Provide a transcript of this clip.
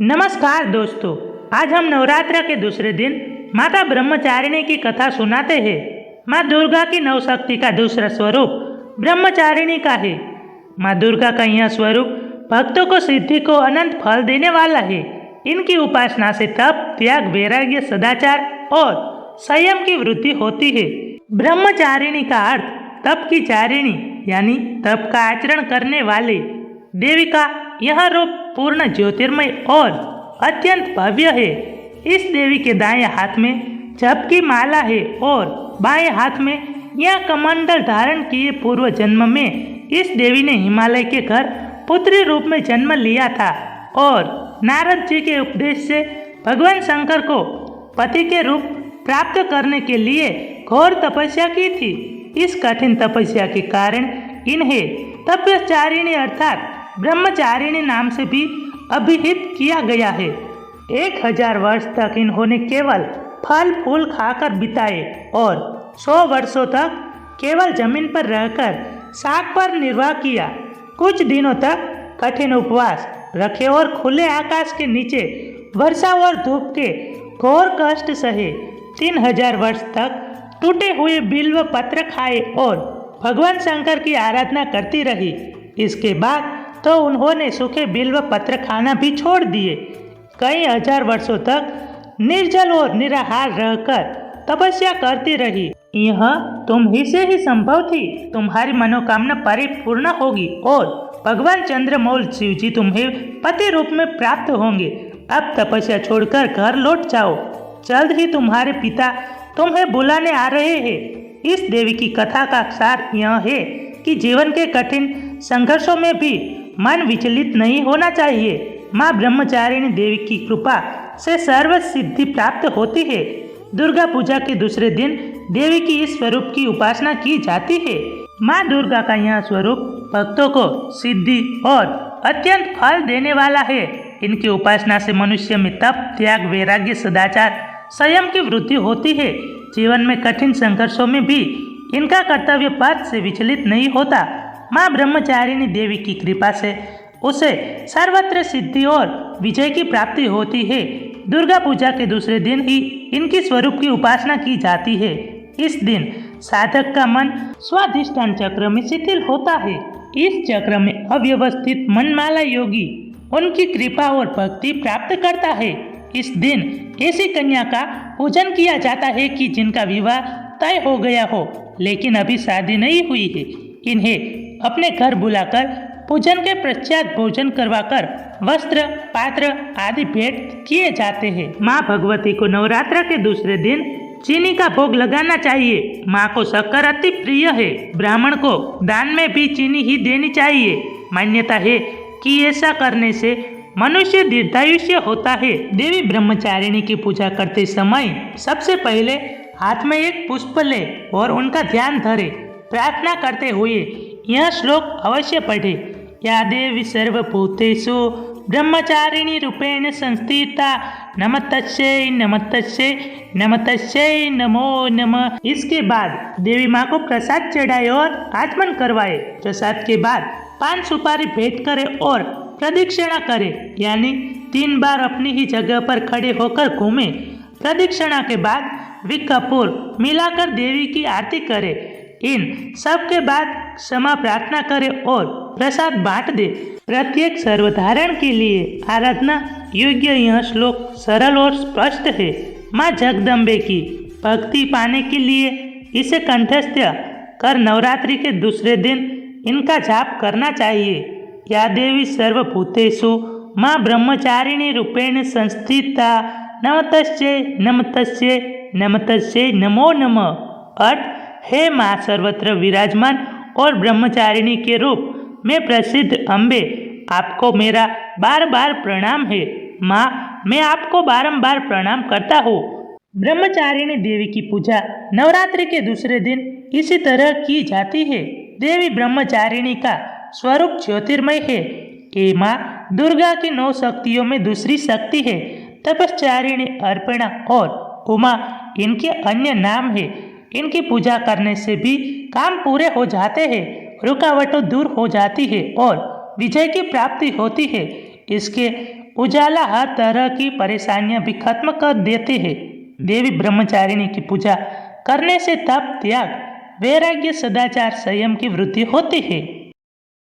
नमस्कार दोस्तों, आज हम नवरात्र के दूसरे दिन माता ब्रह्मचारिणी की कथा सुनाते हैं। माँ दुर्गा की नवशक्ति का दूसरा स्वरूप ब्रह्मचारिणी का है। माँ दुर्गा का यह स्वरूप भक्तों को सिद्धि को अनंत फल देने वाला है। इनकी उपासना से तप, त्याग, वैराग्य, सदाचार और संयम की वृद्धि होती है। ब्रह्मचारिणी का अर्थ तप की चारिणी यानी तप का आचरण करने वाले। देवी का यह रूप पूर्ण ज्योतिर्मय और अत्यंत भव्य है। इस देवी के दाएं हाथ में जप की माला है और बाएं हाथ में यह कमंडल धारण किए। पूर्व जन्म में इस देवी ने हिमालय के घर पुत्री रूप में जन्म लिया था और नारद जी के उपदेश से भगवान शंकर को पति के रूप प्राप्त करने के लिए घोर तपस्या की थी। इस कठिन तपस्या के कारण इन्हें तपस्यारिणी अर्थात ब्रह्मचारिणी नाम से भी अभिहित किया गया है। 1000 वर्ष तक इन्होंने केवल फल फूल खाकर बिताए और 100 वर्षों तक केवल जमीन पर रहकर शाक पर निर्वाह किया। कुछ दिनों तक कठिन उपवास रखे और खुले आकाश के नीचे वर्षा और धूप के घोर कष्ट सहे। 3000 वर्ष तक टूटे हुए बिल्व पत्र खाए और भगवान शंकर की आराधना करती रही। इसके बाद तो उन्होंने सूखे बिल्व पत्र खाना भी छोड़ दिए। कई हजार वर्षों तक निर्जल और निराहार रहकर तपस्या करती रही। यह तुम ही से ही संभव थी। तुम्हारी मनोकामना परिपूर्ण होगी और भगवान चंद्रमौल शिव जी तुम्हें पति रूप में प्राप्त होंगे। अब तपस्या छोड़कर घर लौट जाओ। जल्द ही तुम्हारे पिता तुम्हें बुलाने आ रहे हैं। इस देवी की कथा का सार यह है कि जीवन के कठिन संघर्षों में भी मन विचलित नहीं होना चाहिए। माँ ब्रह्मचारिणी देवी की कृपा से सर्व सिद्धि प्राप्त होती है। दुर्गा पूजा के दूसरे दिन देवी की इस स्वरूप की उपासना की जाती है। माँ दुर्गा का यह स्वरूप भक्तों को सिद्धि और अत्यंत फल देने वाला है। इनकी उपासना से मनुष्य में तप, त्याग, वैराग्य, सदाचार, संयम की वृद्धि होती है। जीवन में कठिन संघर्षों में भी इनका कर्तव्य पथ से विचलित नहीं होता। माँ ब्रह्मचारिणी देवी की कृपा से उसे सर्वत्र सिद्धि और विजय की प्राप्ति होती है। दुर्गा पूजा के दूसरे दिन ही इनकी स्वरूप की उपासना की जाती है। इस दिन साधक का मन स्वाधिष्ठान चक्र में शिथिल होता है। इस चक्र में अव्यवस्थित मनमाला योगी उनकी कृपा और भक्ति प्राप्त करता है। इस दिन ऐसी कन्या का पूजन किया जाता है कि जिनका विवाह तय हो गया हो लेकिन अभी शादी नहीं हुई है। इन्हें अपने घर बुलाकर पूजन के पश्चात भोजन करवाकर वस्त्र, पात्र आदि भेंट किए जाते हैं। माँ भगवती को नवरात्र के दूसरे दिन चीनी का भोग लगाना चाहिए। माँ को शक्कर अति प्रिय है। ब्राह्मण को दान में भी चीनी ही देनी चाहिए। मान्यता है कि ऐसा करने से मनुष्य दीर्घायुष्य होता है। देवी ब्रह्मचारिणी की पूजा करते समय सबसे पहले हाथ में एक पुष्प ले और उनका ध्यान धरे। प्रार्थना करते हुए यह श्लोक अवश्य पढ़े। या देवी सर्वभूतेषु ब्रह्मचारिणी रूपेण संस्थिता नमस्तस्यै नमस्तस्यै नमस्तस्यै नमो नमः। इसके बाद देवी माँ को प्रसाद चढ़ाए और आचमन करवाए। प्रसाद के बाद पान सुपारी भेंट करे और प्रदक्षिणा करे यानी 3 बार अपनी ही जगह पर खड़े होकर घूमे। प्रदक्षिणा के बाद विक कपूर मिलाकर देवी की आरती करे। इन सब के बाद क्षमा प्रार्थना करे और प्रसाद बांट दे। प्रत्येक सर्वधारण के लिए आराधना योग्य यह श्लोक सरल और स्पष्ट है। माँ जगदम्बे की भक्ति पाने के लिए इसे कंठस्थ कर नवरात्रि के दूसरे दिन इनका जाप करना चाहिए। या देवी सर्वभूतेषु माँ ब्रह्मचारिणी रूपेण संस्थिता नमस्तस्यै नमस्तस्यै नमस्तस्यै नमो नमः। अर्थ, हे माँ सर्वत्र विराजमान और ब्रह्मचारिणी के रूप में प्रसिद्ध अम्बे, आपको मेरा बार बार प्रणाम है। माँ, मैं आपको बारंबार प्रणाम करता हूँ। ब्रह्मचारिणी देवी की पूजा नवरात्रि के दूसरे दिन इसी तरह की जाती है। देवी ब्रह्मचारिणी का स्वरूप ज्योतिर्मय है। ये माँ दुर्गा की 9 शक्तियों में दूसरी शक्ति है। तपस्चारिणी, अर्पणा और उमा इनके अन्य नाम है। इनकी पूजा करने से भी काम पूरे हो जाते हैं, रुकावटें दूर हो जाती है और विजय की प्राप्ति होती है। इसके उजाला हर तरह की परेशानियां भी खत्म कर देते हैं। देवी ब्रह्मचारिणी की पूजा करने से तप, त्याग, वैराग्य, सदाचार, संयम की वृद्धि होती है।